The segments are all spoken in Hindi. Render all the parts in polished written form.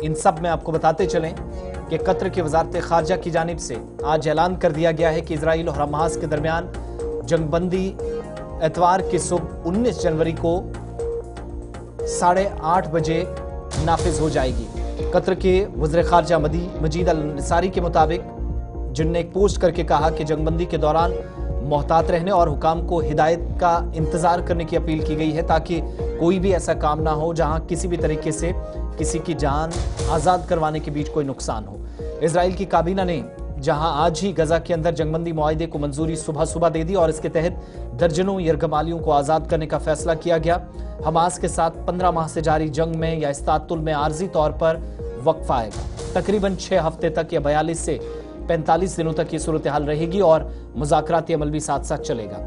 इन सब में आपको बताते चलें कि कतर की वजारत खारजा की जानिब से आज ऐलान कर दिया गया है कि इजराइल और हमास के दरमियान जंगबंदी एतवार की सुबह 19 जनवरी को 8:30 बजे नाफिज हो जाएगी। कतर के वज़ीर खारजा मजीद अल अंसारी के मुताबिक, जिनने एक पोस्ट करके कहा कि जंगबंदी के दौरान मोहतात रहने और हुकाम को हिदायत का इंतजार करने की अपील की गई है ताकि कोई भी ऐसा काम ना हो जहां किसी भी तरीके से किसी की जान आज़ाद करवाने के बीच कोई नुकसान हो। इजराइल की काबीना ने जहां आज ही गजा के अंदर जंगबंदी मुआहदे को मंजूरी सुबह दे दी और इसके तहत दर्जनों यरगमालियों को आज़ाद करने का फैसला किया गया। हमास के साथ 15 माह से जारी जंग में या इस तातुल में आर्जी तौर पर वक्फा आएगा। तकरीबन 6 हफ्ते तक या 42 से 45 दिनों तक ये सूरत हाल रहेगी और मुज़ाकराती अमल भी साथ साथ चलेगा।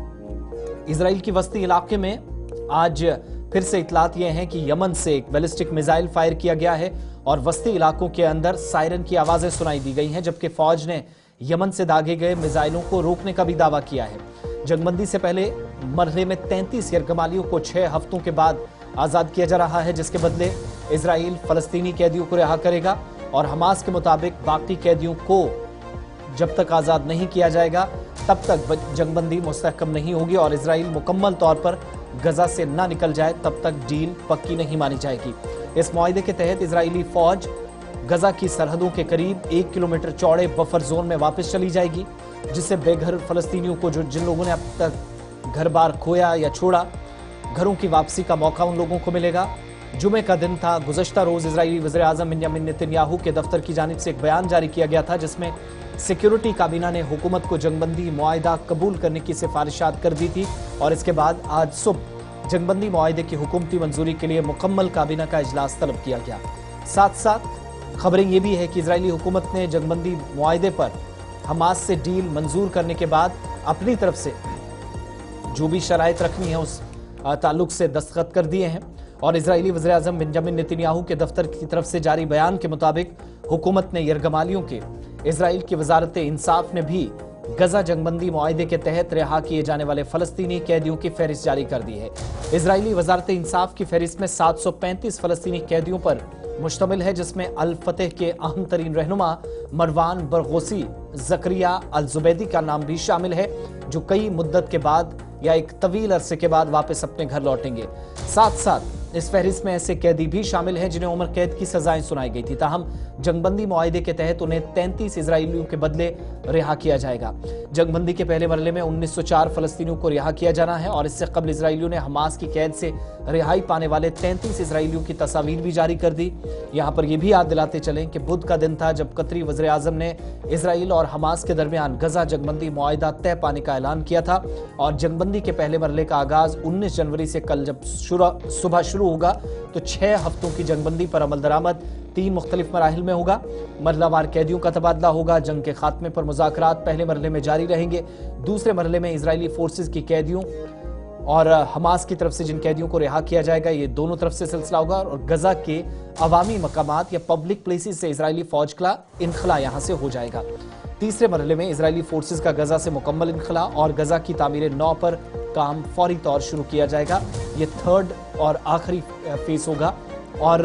इजराइल की वस्ती इलाके में आज फिर से इतलात ये हैं कि यमन से एक बैलिस्टिक मिसाइल फायर किया गया है और वस्ती इलाकों के अंदर सायरन की आवाजें सुनाई दी गई हैं, जबकि फौज ने यमन से दागे गए मिसाइलों को रोकने का भी दावा किया है। जंगबंदी से पहले मरहले में 33 यरगमालियों को 6 हफ्तों के बाद आजाद किया जा रहा है, जिसके बदले इजराइल फलस्तीनी कैदियों को रिहा करेगा और हमास के मुताबिक बाकी कैदियों को जब तक आजाद नहीं किया जाएगा तब तक जंगबंदी मुस्तहकम नहीं होगी और इजराइल मुकम्मल तौर पर गजा से ना निकल जाए तब तक डील पक्की नहीं मानी जाएगी। इस मुआहदे के तहत इजरायली फौज गजा की सरहदों के करीब 1 किलोमीटर चौड़े बफर जोन में वापस चली जाएगी, जिससे बेघर फलस्तीनियों को जिन लोगों ने अब तक घर बार खोया या छोड़ा, घरों की वापसी का मौका उन लोगों को मिलेगा। जुमे का दिन था। गुज़श्ता रोज इजरायली वज़ीर आज़म बेंजामिन नेतन्याहू के दफ्तर की जानिब से एक बयान जारी किया गया था, जिसमें सिक्योरिटी काबीना ने हुकूमत को जंगबंदी मुआहदा कबूल करने की सिफारिशात कर दी थी और इसके बाद आज सुबह जंगबंदी मुआहदे की हुकूमती मंजूरी के लिए मुकम्मल काबीना का इजलास तलब किया गया। साथ साथ खबरें ये भी है कि इजरायली हुकूमत ने जंगबंदी मुआहदे पर हमास से डील मंजूर करने के बाद अपनी तरफ से जो भी शराइत रखनी है उस ताल्लुक से दस्तखत कर दिए हैं और इजरायली वज़ीर आज़म बेंजामिन नेतन्याहू के दफ्तर की तरफ से जारी बयान के मुताबिक हुकूमत ने यरगमालियों के इजराइल की वजारत इंसाफ ने भी गजा जंगबंदी मुआहदे के तहत रिहा किए जाने वाले फलस्तीनी कैदियों की फहरिस्त जारी कर दी है। इजरायली वजारत इंसाफ की फहरिस्त में 735 फलस्तीनी कैदियों पर मुश्तमिल है, जिसमें अल फतेह के अहम तरीन रहनुमा मरवान बरगोसी जकरिया अल जुबैदी का नाम भी शामिल है, जो कई मुद्दत के बाद या एक तवील अरसे के बाद वापस अपने घर लौटेंगे। साथ साथ इस फहरिस्त में ऐसे कैदी भी शामिल हैं जिन्हें उम्र कैद की सजाएं सुनाई गई थी, ताहम जंगबंदी मुआहदे के तहत उन्हें 33 इजरायलियों के बदले रिहा किया जाएगा। जंगबंदी के पहले मरहले में 1904 फलस्तीनियों को रिहा किया जाना है और इससे कबल इजरायलियों ने हमास की कैद से रिहाई पाने वाले 33 इजरायलियों की तस्वीर भी जारी कर दी। यहाँ पर यह भी याद दिलाते चलें कि बुध का दिन था जब कतरी वज़ीर आज़म ने इजराइल और हमास के दरमियान गजा जंगबंदी मुआहदा तय पाने का ऐलान किया था और जंगबंदी के पहले मरहले का आगाज 19 जनवरी से कल जब सुबह शुरू होगा तो 6 हफ्तों की जंगबंदी पर अमल दरामद 3 मुख्तलिफ मराहिल में होगा। मरहलावार कैदियों का तबादला होगा। जंग के खात्मे पर मुज़ाकरात पहले मरहले में जारी रहेंगे। दूसरे मरहले में इजरायली फोर्सेज की कैदियों और हमास की तरफ से जिन कैदियों को रिहा किया जाएगा, ये दोनों तरफ से सिलसिला होगा और गजा के अवामी मकामात या पब्लिक प्लेसेस से इजरायली फौज का इनखला यहाँ से हो जाएगा। तीसरे मरहले में इजरायली फोर्सेज का गजा से मुकम्मल इनखला और गजा की तामीर नौ पर काम फौरी तौर शुरू किया जाएगा। ये थर्ड और आखिरी फेज होगा और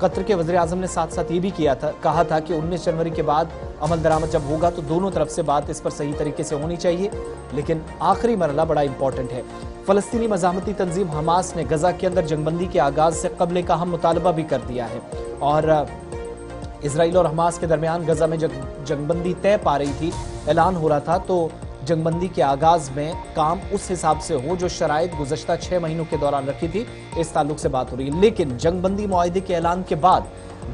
कतर के वज़ीर आज़म ने साथ साथ ये भी कहा था कि 19 जनवरी के बाद अमल दरामद जब होगा तो दोनों तरफ से बात इस पर सही तरीके से होनी चाहिए, लेकिन आखिरी मरहला बड़ा इंपॉर्टेंट है। फलस्तीनी मज़ाहमती तंजीम हमास ने गजा के अंदर जंगबंदी के आगाज से कबल का अहम मुतालबा भी कर दिया है और इजराइल और हमास के दरमियान गजा में जंगबंदी तय पा रही थी, ऐलान हो रहा था, तो जंगबंदी के आगाज में काम उस हिसाब से हो जो शराइत गुज़श्ता 6 महीनों के दौरान रखी थी, इस ताल्लुक से बात हो रही है। लेकिन जंगबंदी मुआहदे के ऐलान के बाद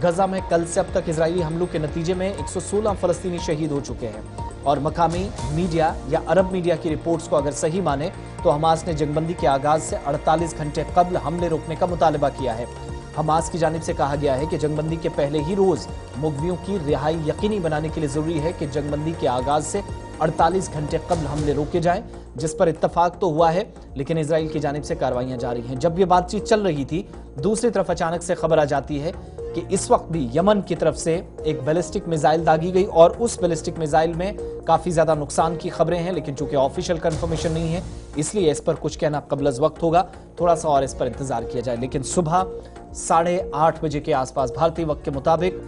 गजा में कल से अब तक इजरायली हमलों के नतीजे में 116 फलस्तीनी शहीद हो चुके हैं और मकामी मीडिया या अरब मीडिया की रिपोर्ट्स को अगर सही माने तो हमास ने जंगबंदी के आगाज से 48 घंटे कबल हमले रोकने का मुतालबा किया है। हमास की जानिब से कहा गया है कि जंगबंदी के पहले ही रोज मुगवियों की रिहाई यकीनी बनाने के लिए जरूरी है कि जंगबंदी के आगाज से 48 घंटे कबल हमले रोके जाएं, जिस पर इत्तफाक तो हुआ है, लेकिन इजराइल की जानिब से कार्रवाइयां जारी हैं। जब ये बातचीत चल रही थी, दूसरी तरफ अचानक से खबर आ जाती है कि इस वक्त भी यमन की तरफ से एक बैलिस्टिक मिसाइल दागी गई और उस बैलिस्टिक मिसाइल में काफी ज्यादा नुकसान की खबरें हैं, लेकिन चूंकि ऑफिशियल कंफर्मेशन नहीं है इसलिए इस पर कुछ कहना कबल वक्त होगा, थोड़ा सा और इस पर इंतजार किया जाए। लेकिन सुबह 8:30 बजे के आसपास भारतीय वक्त के मुताबिक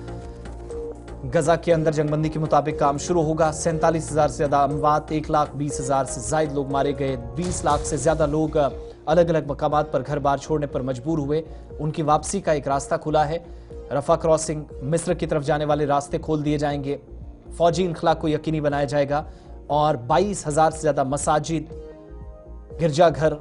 गजा के अंदर जंगबंदी के मुताबिक काम शुरू होगा। 47,000 से ज्यादा अमवात, 1,20,000 से ज्यादा लोग मारे गए, 20 लाख से ज्यादा लोग अलग अलग मकामात पर घर बार छोड़ने पर मजबूर हुए। उनकी वापसी का एक रास्ता खुला है। रफा क्रॉसिंग, मिस्र की तरफ जाने वाले रास्ते खोल दिए जाएंगे, फौजी इनखला को यकीनी बनाया जाएगा और 22,000 से ज्यादा मसाजिद, गिरजाघर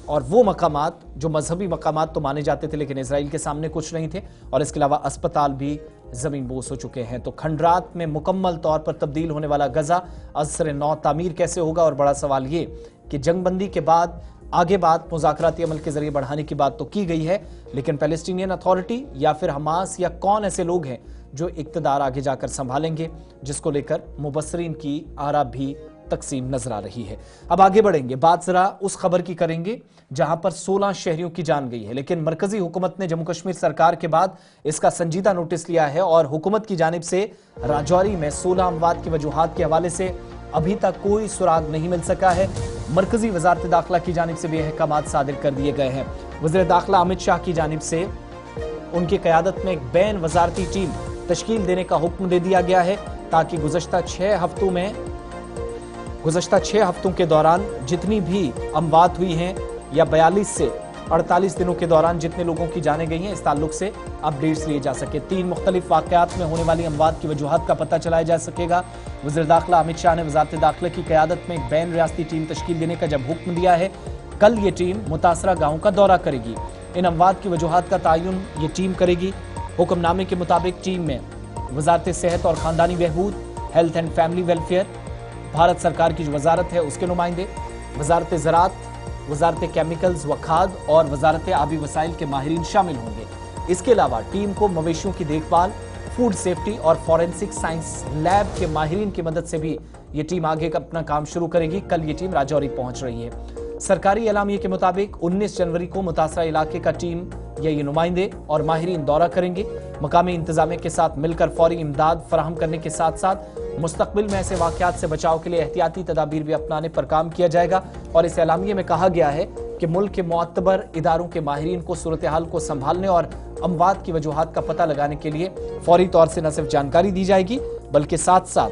और वो मकामात जो मजहबी मकामात तो माने जाते थे लेकिन इजराइल के सामने कुछ नहीं थे, और इसके अलावा अस्पताल भी जमीन बोस हो चुके हैं। तो खंडरात में मुकम्मल तौर पर तब्दील होने वाला गजा असर नौ तामीर कैसे होगा, और बड़ा सवाल ये कि जंगबंदी के बाद आगे बात मुज़ाकराती अमल के जरिए बढ़ाने की बात तो की गई है, लेकिन पैलेस्टीनियन अथॉरिटी या फिर हमास या कौन ऐसे लोग हैं जो इक्तदार आगे जाकर संभालेंगे, जिसको लेकर मुबस्सरीन की आरा भी तकसीम नजर आ रही है। अब आगे बढ़ेंगे, बात जरा उस खबर की करेंगे जहां पर 16 शहरियों की जान गई है, लेकिन मरकजी हुकूमत ने जम्मू कश्मीर सरकार के बाद इसका संजीदा नोटिस लिया है और हुकूमत की जानिब से राजौरी में 16 अमवात की वजूहात के हवाले से अभी तक कोई सुराग नहीं मिल सका है। मरकजी वजारत दाखिला की जानिब से भी अहकामात सादिर कर दिए गए हैं। वज़ीर दाखिला अमित शाह की जानिब से उनकी क़यादत में एक बैन वजारती टीम तश्कील देने का हुक्म दे दिया गया है ताकि गुज़श्ता 6 हफ्तों के दौरान जितनी भी अमवात हुई हैं या 42 से 48 दिनों के दौरान जितने लोगों की जाने गई हैं, इस ताल्लुक से अपडेट्स लिए जा सके। 3 मुख्तलिफ वाक़यात में होने वाली अमवात की वजूहात का पता चलाया जा सकेगा। वज़ीर दाखिला अमित शाह ने वज़ारत दाखिला की क़यादत में एक बैन रियासती टीम तश्कील देने का जब हुक्म दिया है, कल ये टीम मुतासरा गाँव का दौरा करेगी। इन अमवात की वजूहात का तयन ये टीम करेगी। हुक्मनामे के मुताबिक टीम में वज़ारत सेहत और ख़ानदानी बहबूद, health and family welfare, Bharat सरकार की जो वजारत है उसके नुमाइंदे, वजारत ज़राअत, वजारत केमिकल्स व खाद और वजारत आबी वसाइल के माहिरीन शामिल होंगे। इसके अलावा टीम को मवेशियों की देखभाल, फूड सेफ्टी और फॉरेंसिक साइंस लैब के माहिरीन की मदद से भी ये टीम आगे अपना काम शुरू करेगी। कल ये टीम राजौरी पहुंच रही है। सरकारी एलामिये के मुताबिक 19 जनवरी को मुतासरा इलाके का टीम या ये नुमाइंदे और माहिरीन दौरा करेंगे। मकामी इंतजामिया के साथ मिलकर फौरी इमदाद फराहम करने के साथ साथ मुस्तकबिल में ऐसे वाक़यात से बचाव के लिए एहतियाती तदाबीर भी अपनाने पर काम किया जाएगा। और इस एलामिये में कहा गया है कि मुल्क के मुअत्तबर इदारों के माहिरीन को सूरत हाल को संभालने और अमवात की वजूहात का पता लगाने के लिए फौरी तौर से न सिर्फ जानकारी दी जाएगी बल्कि साथ साथ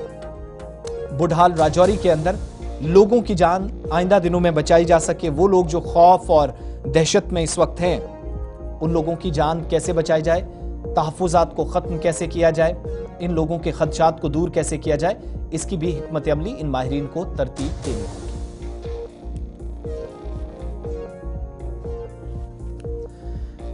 बुढ़ाल राजौरी के अंदर लोगों की जान आइंदा दिनों में बचाई जा सके। वो लोग जो खौफ और दहशत में इस वक्त हैं, उन लोगों की जान कैसे बचाई जाए, तहफ़्फ़ुज़ात को ख़त्म कैसे किया जाए, इन लोगों के खदशात को दूर कैसे किया जाए, इसकी भी हिकमत अमली इन माहिरीन को तरतीब देनी होगी।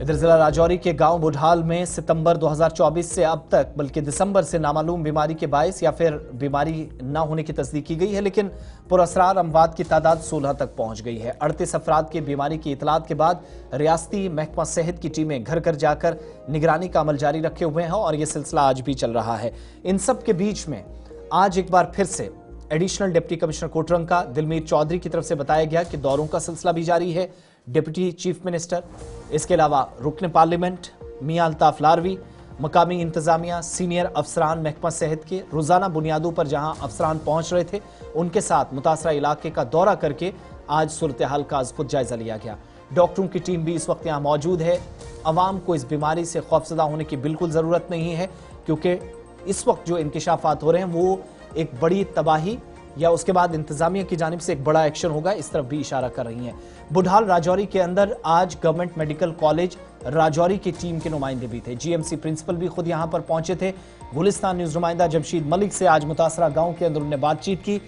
इधर जिला राजौरी के गांव बुढ़ाल में सितंबर 2024 से अब तक बल्कि दिसंबर से नामालूम बीमारी के बायस या फिर बीमारी न होने की तस्दीक की गई है, लेकिन पुरअसरार अमवात की तादाद 16 तक पहुंच गई है। 38 अफराद की बीमारी की इतलात के बाद रियासती महकमा सेहत की टीमें घर घर जाकर निगरानी का अमल जारी रखे हुए हैं और यह सिलसिला आज भी चल रहा है। इन सब के बीच में आज एक बार फिर से additional deputy commissioner Kotranka Dilmir Chaudhary की तरफ से बताया गया कि दौरों का सिलसिला भी जारी है। डिप्टी चीफ मिनिस्टर, इसके अलावा रुकन पार्लियामेंट मियां अल्ताफ लारवी, मकामी इंतजामिया, सीनियर अफसरान महकमा सेहत के रोजाना बुनियादों पर जहां अफसरान पहुंच रहे थे, उनके साथ मुतासरा इलाके का दौरा करके आज सूरत हाल का खुद जायजा लिया गया। डॉक्टरों की टीम भी इस वक्त यहाँ मौजूद है। अवाम को इस बीमारी से खौफजदा होने की बिल्कुल ज़रूरत नहीं है, क्योंकि इस वक्त जो इंकिशाफात हो रहे हैं वो एक बड़ी तबाही या उसके बाद इंतजामिया की जानिब से एक बड़ा एक्शन होगा, इस तरफ भी इशारा कर रही हैं। बुढ़ाल राजौरी के अंदर आज गवर्नमेंट मेडिकल कॉलेज राजौरी की टीम के नुमाइंदे भी थे। जीएमसी प्रिंसिपल भी खुद यहां पर पहुंचे थे। गुलिस्तान न्यूज नुमाइंदा जमशीद मलिक से आज मुतासरा गांव के अंदर उन्होंने बातचीत की।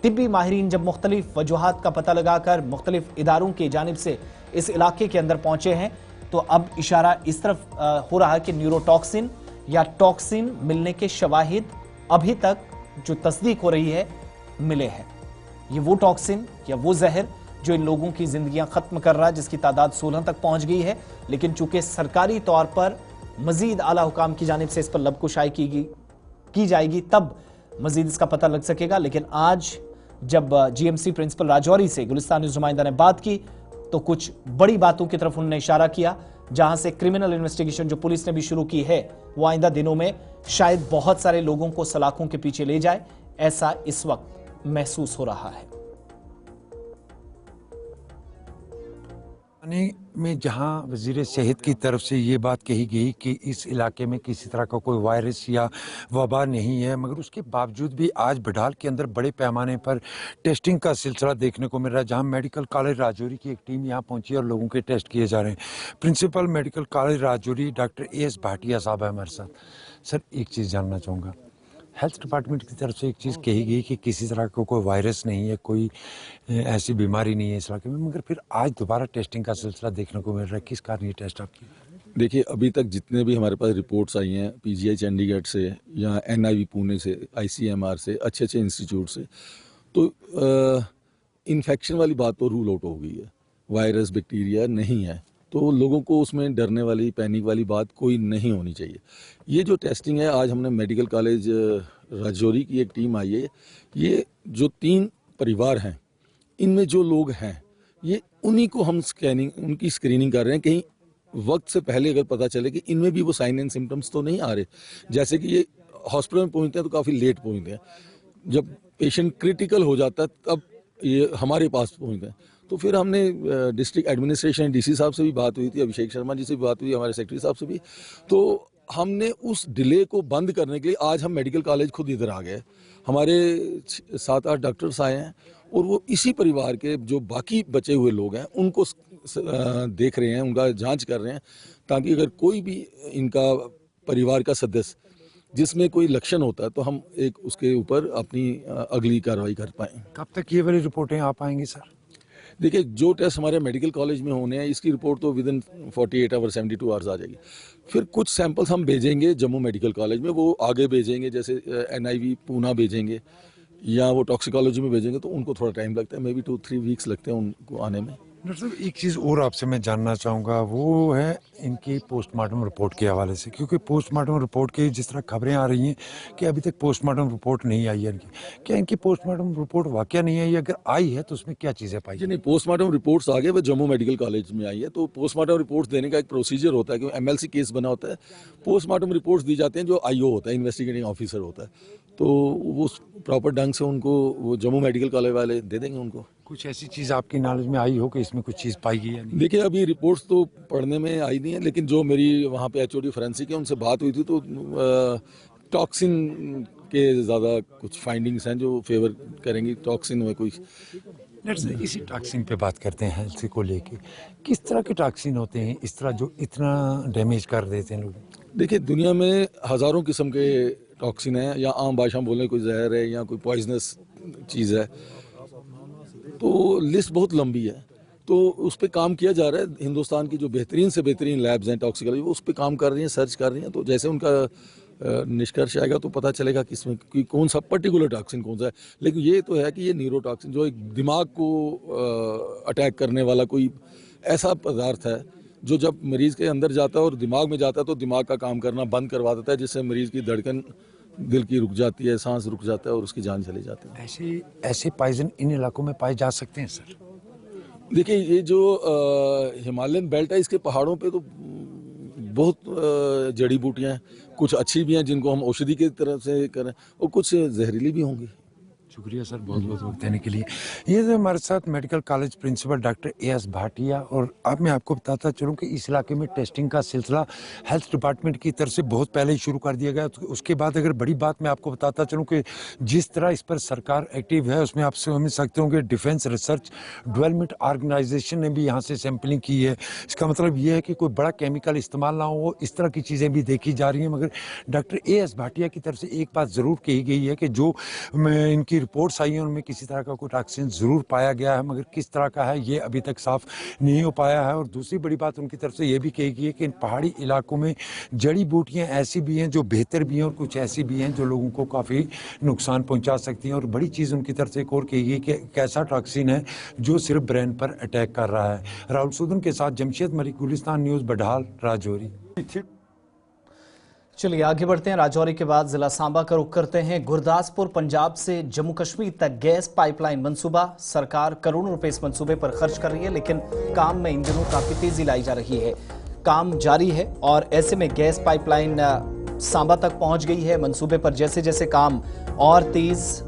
तिब्बी माहिरीन जब मुख्तलिफ वजूहात का पता लगाकर मुख्तलिफ इदारों की जानिब से इस इलाके के अंदर पहुंचे हैं, तो अब इशारा इस तरफ हो रहा है कि न्यूरोटॉक्सिन या टॉक्सिन मिलने के शवाहिद अभी तक जो तस्दीक हो रही है मिले हैं। ये वो टॉक्सिन या वो जहर जो इन लोगों की जिंदगियां खत्म कर रहा है, जिसकी तादाद 16 तक पहुंच गई है, लेकिन चूंकि सरकारी तौर पर मजीद आला हुकाम की जानिब से इस पर लबकुशाई की जाएगी तब मजीद इसका पता लग सकेगा। लेकिन आज जब जीएमसी प्रिंसिपल राजौरी से गुलिस्तान न्यूज नुमाइंदा ने बात की तो कुछ बड़ी बातों की तरफ उन्होंने इशारा किया, जहां से क्रिमिनल इन्वेस्टिगेशन जो पुलिस ने भी शुरू की है वो आइंदा दिनों में शायद बहुत सारे लोगों को सलाखों के पीछे ले जाए, ऐसा इस वक्त महसूस हो रहा है। में जहां वजीर सेहत की तरफ से ये बात कही गई कि इस इलाके में किसी तरह का कोई वायरस या वबा नहीं है, मगर उसके बावजूद भी आज बडाल के अंदर बड़े पैमाने पर टेस्टिंग का सिलसिला देखने को मिल रहा है, जहां मेडिकल कॉलेज राजौरी की एक टीम यहां पहुंची और लोगों के टेस्ट किए जा रहे हैं। Principal medical college Rajouri doctor S Bhatia साहब है हमारे साथ। सर, एक चीज़ जानना चाहूँगा, हेल्थ डिपार्टमेंट की तरफ से एक चीज़ कही गई कि किसी तरह का कोई वायरस नहीं है, कोई ऐसी बीमारी नहीं है इस इलाके में, मगर फिर आज दोबारा टेस्टिंग का सिलसिला देखने को मिल रहा है। किस कारण ये टेस्ट आपकी? देखिए, अभी तक जितने भी हमारे पास रिपोर्ट्स आई हैं पीजीआई चंडीगढ़ से या एनआईवी पुणे से, आईसीएमआर से, अच्छे अच्छे इंस्टीट्यूट से, तो इन्फेक्शन वाली बात तो रूल आउट हो गई है। वायरस बैक्टीरिया नहीं है, तो लोगों को उसमें डरने वाली, पैनिक वाली बात कोई नहीं होनी चाहिए। ये जो टेस्टिंग है, आज हमने मेडिकल कॉलेज राजौरी की एक टीम आई है, ये जो 3 परिवार हैं, इनमें जो लोग हैं, ये उन्हीं को हम उनकी स्क्रीनिंग कर रहे हैं। कहीं वक्त से पहले अगर पता चले कि इनमें भी वो साइन एंड सिम्टम्स तो नहीं आ रहे, जैसे कि ये हॉस्पिटल में पहुंचते हैं तो काफ़ी लेट पहुंचते हैं, जब पेशेंट क्रिटिकल हो जाता है तब ये हमारे पास पहुंचते हैं। तो फिर हमने डिस्ट्रिक्ट एडमिनिस्ट्रेशन डीसी साहब से भी बात हुई थी, अभिषेक शर्मा जी से भी बात हुई, हमारे सेक्रेटरी साहब से भी, तो हमने उस डिले को बंद करने के लिए आज हम मेडिकल कॉलेज खुद इधर आ गए। हमारे 7-8 डॉक्टर्स आए हैं और वो इसी परिवार के जो बाकी बचे हुए लोग हैं उनको देख रहे हैं, उनका जांच कर रहे हैं, ताकि अगर कोई भी इनका परिवार का सदस्य जिसमें कोई लक्षण होता है तो हम एक उसके ऊपर अपनी अगली कार्रवाई कर पाएँ। कब तक ये वाली रिपोर्टें आ पाएंगी सर? देखिए, जो टेस्ट हमारे मेडिकल कॉलेज में होने हैं, इसकी रिपोर्ट तो विद इन 48 आवर 72 आवर्स आ जाएगी। फिर कुछ सैंपल्स हम भेजेंगे जम्मू मेडिकल कॉलेज में, वो आगे भेजेंगे, जैसे एनआईवी पूना भेजेंगे या वो टॉक्सिकोलॉजी में भेजेंगे, तो उनको थोड़ा टाइम लगता है, मे बी 2-3 वीक्स लगते हैं उनको आने में। डॉक्टर साहब, एक चीज़ और आपसे मैं जानना चाहूँगा, वो है इनकी पोस्टमार्टम रिपोर्ट के हवाले से, क्योंकि पोस्टमार्टम रिपोर्ट की जिस तरह खबरें आ रही हैं कि अभी तक पोस्टमार्टम रिपोर्ट नहीं आई है इनकी, क्या इनकी पोस्टमार्टम रिपोर्ट वाकया नहीं आई? अगर आई है तो उसमें क्या चीज़ें पाई? जी नहीं, पोस्टमार्टम रिपोर्ट्स आ गए, वो जम्मू मेडिकल कॉलेज में आई है। तो पोस्टमार्टम रिपोर्ट्स देने का एक प्रोसीजर होता है, क्योंकि एमएलसी केस बना होता है, पोस्टमार्टम रिपोर्ट्स दी जाते हैं, जो आईओ होता है, इन्वेस्टिगेटिंग ऑफिसर होता है, तो वो प्रॉपर ढंग से उनको वो जम्मू मेडिकल कॉलेज वाले दे देंगे उनको। कुछ ऐसी चीज़ आपकी नॉलेज में आई हो कि इसमें कुछ चीज़ पाई गई है? नहीं? देखिए, अभी रिपोर्ट्स तो पढ़ने में आई नहीं है, लेकिन जो मेरी वहाँ पे एचओडी फोरेंसिक है उनसे बात हुई थी, तो टॉक्सिन के ज़्यादा कुछ फाइंडिंग्स हैं जो फेवर करेंगी, टॉक्सिन में कोई। इसी टॉक्सिन पे बात करते हैं, हेल्थ को लेके किस तरह के टॉक्सिन होते हैं इस तरह जो इतना डैमेज कर देते हैं लोग? देखिए, दुनिया में हज़ारों किस्म के टॉक्सिन हैं, या आम भाषा में बोलें कोई जहर है या कोई पॉइजनस चीज़ है, तो लिस्ट बहुत लंबी है। तो उस पर काम किया जा रहा है। हिंदुस्तान की जो बेहतरीन से बेहतरीन लैब्स हैं टॉक्सिकोलॉजी, वो उस पर काम कर रही हैं, सर्च कर रही हैं, तो जैसे उनका निष्कर्ष आएगा तो पता चलेगा कि इसमें कि कौन सा पर्टिकुलर टॉक्सिन कौन सा है। लेकिन ये तो है कि ये न्यूरोटॉक्सिन, जो एक दिमाग को अटैक करने वाला कोई ऐसा पदार्थ है जो जब मरीज़ के अंदर जाता है और दिमाग में जाता है तो दिमाग का काम करना बंद करवा देता है, जिससे मरीज़ की धड़कन दिल की रुक जाती है, सांस रुक जाता है और उसकी जान चली जाती है। ऐसे पॉइजन इन इलाकों में पाए जा सकते हैं सर? देखिए, ये जो हिमालयन बेल्ट है, इसके पहाड़ों पे तो बहुत जड़ी बूटियां हैं, कुछ अच्छी भी हैं जिनको हम औषधि की तरफ से करें, और कुछ जहरीली भी होंगी। शुक्रिया सर, बहुत बहुत वक्त देने के लिए। ये जो हमारे साथ medical college principal doctor S Bhatia, और अब मैं आपको बताता चलूँ कि इस इलाके में टेस्टिंग का सिलसिला हेल्थ डिपार्टमेंट की तरफ से बहुत पहले ही शुरू कर दिया गया। तो उसके बाद अगर बड़ी बात मैं आपको बताता चलूँ कि जिस तरह इस पर सरकार एक्टिव है, उसमें आप समझ सकते हो कि डिफेंस रिसर्च डेवलपमेंट ऑर्गेनाइजेशन ने भी यहाँ से सैम्पलिंग की है। इसका मतलब ये है कि कोई बड़ा केमिकल इस्तेमाल ना हो, इस तरह की चीज़ें भी देखी जा रही हैं। मगर डॉक्टर एस भाटिया की तरफ से एक बात ज़रूर कही गई है कि जो इनकी रिपोर्ट्स आई हैं उनमें किसी तरह का कोई टॉक्सिन ज़रूर पाया गया है, मगर किस तरह का है ये अभी तक साफ नहीं हो पाया है। और दूसरी बड़ी बात उनकी तरफ से ये भी कही गई है कि इन पहाड़ी इलाकों में जड़ी बूटियाँ ऐसी भी हैं जो बेहतर भी हैं, और कुछ ऐसी भी हैं जो लोगों को काफ़ी नुकसान पहुँचा सकती हैं। और बड़ी चीज़ उनकी तरफ से एक और कही गई कि एक ऐसा टॉक्सिन है जो सिर्फ ब्रेन पर अटैक कर रहा है। राहुल सुदन के साथ जमशेद मलिक, गुलिस्तान न्यूज़, बडाल, राजौरी। चलिए आगे बढ़ते हैं। राजौरी के बाद जिला सांबा का रुख करते हैं। गुरदासपुर पंजाब से जम्मू कश्मीर तक गैस पाइपलाइन मंसूबा, सरकार करोड़ों रुपए इस मंसूबे पर खर्च कर रही है, लेकिन काम में इन दिनों काफी तेजी लाई जा रही है। काम जारी है और ऐसे में गैस पाइपलाइन सांबा तक पहुंच गई है। मंसूबे पर जैसे जैसे काम और तेज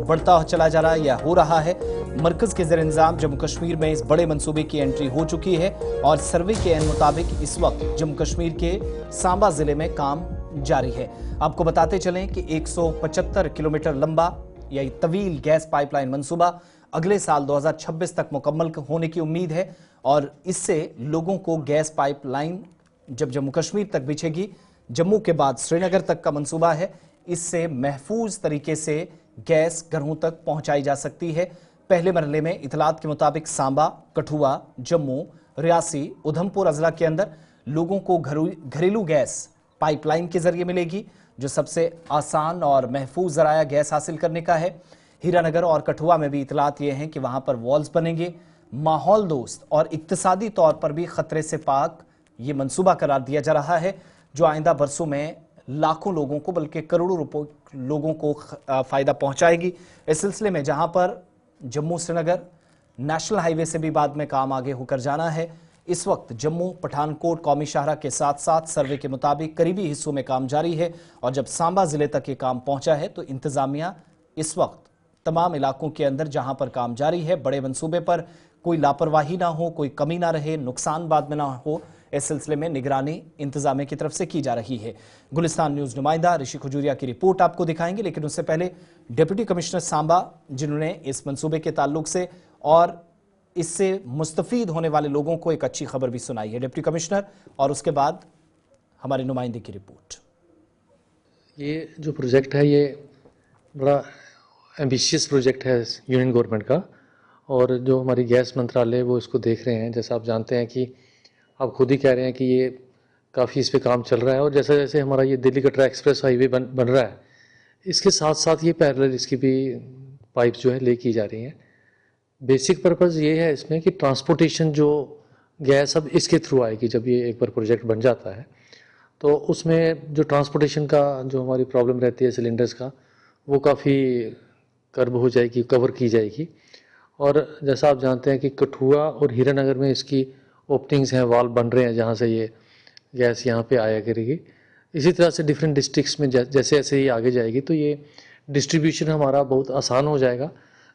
बढ़ता चला जा रहा है या हो रहा है, मरकज के ज़ेर इंतजाम जम्मू कश्मीर में इस बड़े मंसूबे की एंट्री हो चुकी है और सर्वे के मुताबिक इस वक्त जम्मू कश्मीर के सांबा जिले में काम जारी है। आपको बताते चलें कि 175 किलोमीटर लंबा या तवील गैस पाइपलाइन मंसूबा अगले साल 2026 तक मुकम्मल होने की उम्मीद है और इससे लोगों को गैस पाइपलाइन जब जम्मू कश्मीर तक बिछेगी, जम्मू के बाद श्रीनगर तक का मंसूबा है, इससे महफूज तरीके से गैस घरों तक पहुंचाई जा सकती है। पहले मरहले में इतलात के मुताबिक सांबा, कठुआ, जम्मू, रियासी, उधमपुर अजला के अंदर लोगों को घरेलू गैस पाइपलाइन के जरिए मिलेगी, जो सबसे आसान और महफूज जराया गैस हासिल करने का है। हीरानगर और कठुआ में भी इतलात ये हैं कि वहां पर वॉल्स बनेंगे। माहौल दोस्त और इक्तिसादी तौर पर भी खतरे से पाक ये मंसूबा करार दिया जा रहा है, जो आइंदा बरसों में लाखों लोगों को बल्कि करोड़ों रुपयों लोगों को फायदा पहुंचाएगी। इस सिलसिले में जहां पर जम्मू श्रीनगर नेशनल हाईवे से भी बाद में काम आगे होकर जाना है, इस वक्त जम्मू पठानकोट कौमी शाहरा के साथ साथ सर्वे के मुताबिक करीबी हिस्सों में काम जारी है और जब सांबा जिले तक ये काम पहुंचा है तो इंतजामिया इस वक्त तमाम इलाकों के अंदर जहां पर काम जारी है, बड़े मंसूबे पर कोई लापरवाही ना हो, कोई कमी ना रहे, नुकसान बाद में ना हो, इस सिलसिले में निगरानी इंतजामिया की तरफ से की जा रही है। गुलिस्तान न्यूज नुमाइंदा ऋषि खजूरिया की रिपोर्ट आपको दिखाएंगे, लेकिन उससे पहले डिप्टी कमिश्नर सांबा जिन्होंने इस मंसूबे के ताल्लुक से और इससे मुस्तफीद होने वाले लोगों को एक अच्छी खबर भी सुनाई है। डिप्टी कमिश्नर और उसके बाद हमारे नुमाइंदे की रिपोर्ट। ये जो प्रोजेक्ट है ये बड़ा एम्बिशियस प्रोजेक्ट है यूनियन गवर्नमेंट का और जो हमारी गैस मंत्रालय वो इसको देख रहे हैं। जैसा आप जानते हैं कि आप खुद ही कह रहे हैं कि ये काफ़ी इस पे काम चल रहा है और जैसे जैसे हमारा ये दिल्ली कटरा एक्सप्रेस हाईवे बन रहा है, इसके साथ साथ ये पैरेलल इसकी भी पाइप जो है ले की जा रही हैं। बेसिक पर्पज़ ये है इसमें कि ट्रांसपोर्टेशन जो गैस अब इसके थ्रू आएगी, जब ये एक बार प्रोजेक्ट बन जाता है तो उसमें जो ट्रांसपोर्टेशन का जो हमारी प्रॉब्लम रहती है सिलेंडर्स का, वो काफ़ी कर्ब हो जाएगी, कवर की जाएगी। और जैसा आप जानते हैं कि कठुआ और हीरानगर में इसकी ओपनिंग्स हैं, वाल्व बन रहे हैं जहाँ से ये गैस यहाँ पे आया करेगी। इसी तरह से डिफरेंट डिस्ट्रिक्ट्स में जैसे जैसे ये आगे जाएगी तो ये डिस्ट्रीब्यूशन हमारा बहुत आसान हो जाएगा।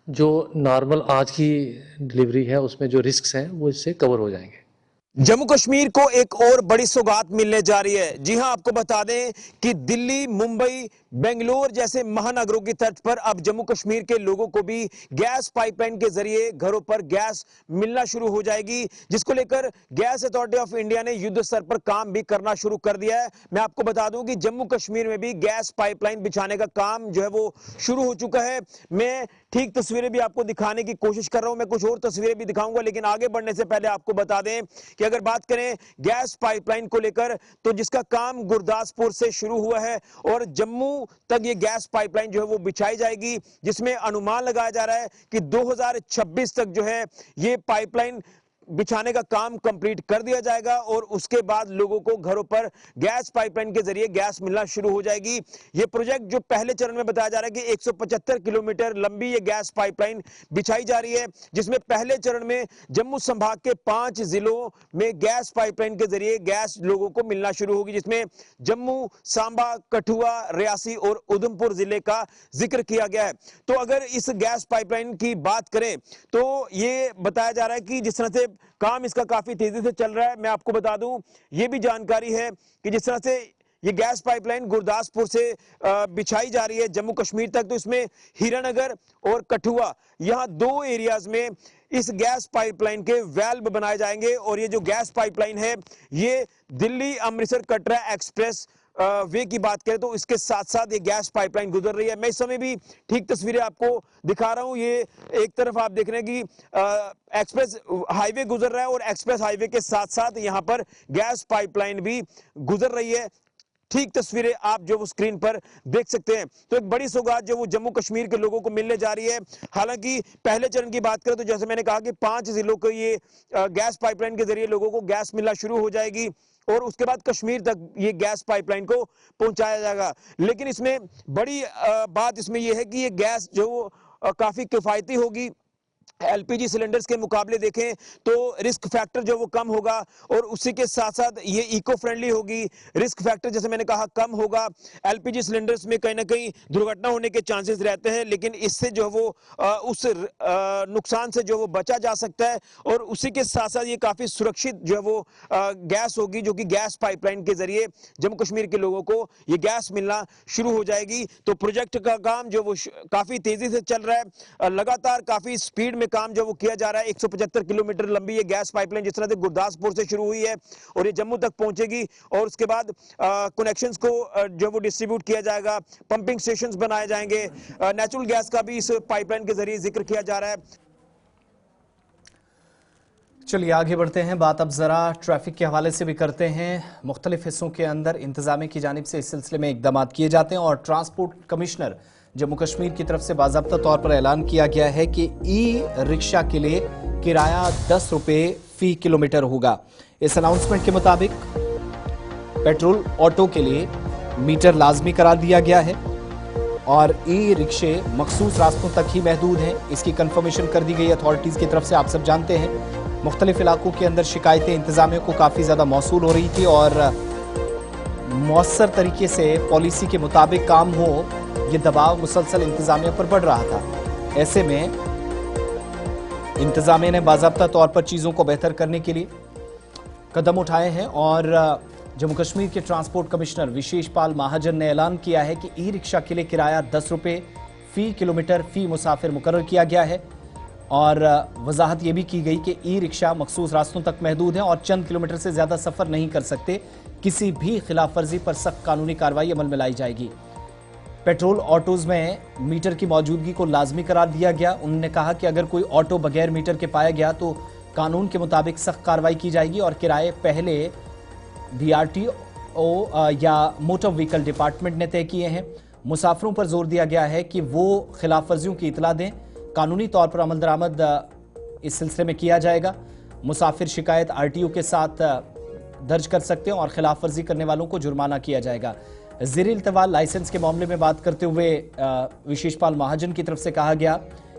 जो नॉर्मल आज की डिलीवरी है उसमें जो रिस्क्स हैं वो इससे कवर हो जाएंगे। जम्मू कश्मीर को एक और बड़ी सौगात मिलने जा रही है। जी हां, आपको बता दें कि दिल्ली, मुंबई, बेंगलोर जैसे महानगरों की तर्ज पर अब जम्मू कश्मीर के लोगों को भी गैस पाइपलाइन के जरिए घरों पर गैस मिलना शुरू हो जाएगी, जिसको लेकर गैस अथॉरिटी ऑफ इंडिया ने युद्ध स्तर पर काम भी करना शुरू कर दिया है। मैं आपको बता दूं कि जम्मू कश्मीर में भी गैस पाइपलाइन बिछाने का काम जो है वो शुरू हो चुका है। मैं ठीक तस्वीरें भी आपको दिखाने की कोशिश कर रहा हूं, मैं कुछ और तस्वीरें भी दिखाऊंगा, लेकिन आगे बढ़ने से पहले आपको बता दें कि अगर बात करें गैस पाइपलाइन को लेकर तो जिसका काम गुरदासपुर से शुरू हुआ है और जम्मू तक ये गैस पाइपलाइन जो है वो बिछाई जाएगी, जिसमें अनुमान लगाया जा रहा है कि 2026 तक जो है ये पाइपलाइन बिछाने का काम कंप्लीट कर दिया जाएगा और उसके बाद लोगों को घरों पर गैस पाइपलाइन के जरिए गैस मिलना शुरू हो जाएगी। ये प्रोजेक्ट जो पहले चरण में बताया जा रहा है कि 175 किलोमीटर लंबी ये गैस पाइपलाइन बिछाई जा रही है, जिसमें पहले चरण में जम्मू संभाग के 5 जिलों में गैस पाइपलाइन के जरिए गैस लोगों को मिलना शुरू होगी, जिसमें जम्मू, सांबा, कठुआ, रियासी और उधमपुर जिले का जिक्र किया गया है। तो अगर इस गैस पाइपलाइन की बात करें तो ये बताया जा रहा है कि जिस तरह से काम इसका काफी तेजी से चल रहा है। मैं आपको बता दूं, ये भी जानकारी है कि जिस तरह से ये गैस पाइपलाइन गुरदासपुर से बिछाई जा रही है जम्मू कश्मीर तक, तो इसमें हीरानगर और कठुआ यहां 2 एरियाज में इस गैस पाइपलाइन के वाल्व बनाए जाएंगे और ये जो गैस पाइपलाइन है ये दिल्ली अमृतसर कटरा एक्सप्रेस वे की बात करें तो इसके साथ साथ ये गैस पाइपलाइन गुजर रही है। मैं इस समय भी ठीक तस्वीरें आपको दिखा रहा हूं। ये एक तरफ आप देख रहे हैं कि एक्सप्रेस हाईवे गुजर रहा है और एक्सप्रेस हाईवे के साथ साथ यहां पर गैस पाइपलाइन भी गुजर रही है। ठीक तस्वीरें आप जो वो स्क्रीन पर देख सकते हैं। तो एक बड़ी सौगात जो वो जम्मू कश्मीर के लोगों को मिलने जा रही है। हालांकि पहले चरण की बात करें तो जैसे मैंने कहा कि 5 जिलों को ये गैस पाइपलाइन के जरिए लोगों को गैस मिलना शुरू हो जाएगी और उसके बाद कश्मीर तक ये गैस पाइपलाइन को पहुंचाया जाएगा। लेकिन इसमें बड़ी बात इसमें यह है कि ये गैस जो काफी किफायती होगी एलपीजी सिलेंडर्स के मुकाबले देखें तो रिस्क फैक्टर जो वो कम होगा और उसी के साथ साथ ये इको फ्रेंडली होगी। रिस्क फैक्टर जैसे मैंने कहा कम होगा। एलपीजी सिलेंडर्स में कहीं ना कहीं दुर्घटना होने के चांसेस रहते हैं, लेकिन इससे जो वो उस नुकसान से जो वो बचा जा सकता है। और उसी के साथ साथ ये काफी सुरक्षित जो है वो गैस होगी, जो कि गैस पाइपलाइन के जरिए जम्मू कश्मीर के लोगों को ये गैस मिलना शुरू हो जाएगी। तो प्रोजेक्ट का काम जो वो काफी तेजी से चल रहा है, लगातार काफी स्पीड में काम जो वो किया जा रहा है। 175 किलोमीटर लंबी ये गैस पाइपलाइन जिस तरह से गुरदासपुर से शुरू हुई है और ये जम्मू तक पहुंचेगी, और उसके बाद कनेक्शंस को जो वो डिस्ट्रीब्यूट किया जाएगा, पंपिंग स्टेशंस बनाए जाएंगे। नेचुरल गैस का भी इस पाइपलाइन के जरिए जिक्र किया जा रहा है। चलिए आगे बढ़ते हैं, बात अब जरा ट्रैफिक के हवाले से भी करते हैं। मुख्तलिफ हिस्सों के अंदर इंतजामिया की जानिब से इस सिलसिले में इकदाम किए जाते हैं और ट्रांसपोर्ट कमिश्नर जम्मू कश्मीर की तरफ से बाज़ाब्ता तौर पर ऐलान किया गया है कि ई रिक्शा के लिए किराया 10 रुपये फी किलोमीटर होगा। इस अनाउंसमेंट के मुताबिक पेट्रोल ऑटो के लिए मीटर लाजमी करार दिया गया है और ई रिक्शे मखसूस रास्तों तक ही महदूद हैं। इसकी कंफर्मेशन कर दी गई अथॉरिटीज़ की तरफ से। आप सब जानते हैं मुख्तलिफ इलाकों के अंदर शिकायतें इंतजामिया को काफ़ी ज़्यादा मौसूल हो रही थी और मौसर तरीके से पॉलिसी के मुताबिक काम हो, ये दबाव मुसलसल इंतजामिया पर बढ़ रहा था। ऐसे में इंतजामिया ने बाज़ाब्ता तौर पर चीज़ों को बेहतर करने के लिए कदम उठाए हैं और जम्मू कश्मीर के ट्रांसपोर्ट कमिश्नर विशेष पाल महाजन ने ऐलान किया है कि ई रिक्शा के लिए किराया 10 रुपये फी किलोमीटर फी मुसाफिर मुकर्रर किया गया है। और वजाहत ये भी की गई कि ई रिक्शा मखसूस रास्तों तक महदूद हैं और चंद किलोमीटर से ज़्यादा सफ़र नहीं कर सकते। किसी भी खिलाफ वर्जी पर सख्त कानूनी कार्रवाई अमल में लाई जाएगी। पेट्रोल ऑटोज़ में मीटर की मौजूदगी को लाजमी करार दिया गया। उन्होंने कहा कि अगर कोई ऑटो बगैर मीटर के पाया गया तो कानून के मुताबिक सख्त कार्रवाई की जाएगी और किराए पहले DRTO या मोटर व्हीकल डिपार्टमेंट ने तय किए हैं। मुसाफिरों पर जोर दिया गया है कि वो खिलाफ वर्जियों की इतला दें। कानूनी तौर पर अमल दरामद इस सिलसिले में किया जाएगा। मुसाफिर शिकायत RTO के साथ दर्ज कर सकते हैं और खिलाफ वर्जी करने वालों को जुर्माना किया जाएगा। ज़ेर इल्तवा लाइसेंस के मामले में बात करते हुए विशेष पाल महाजन की तरफ से कहा गया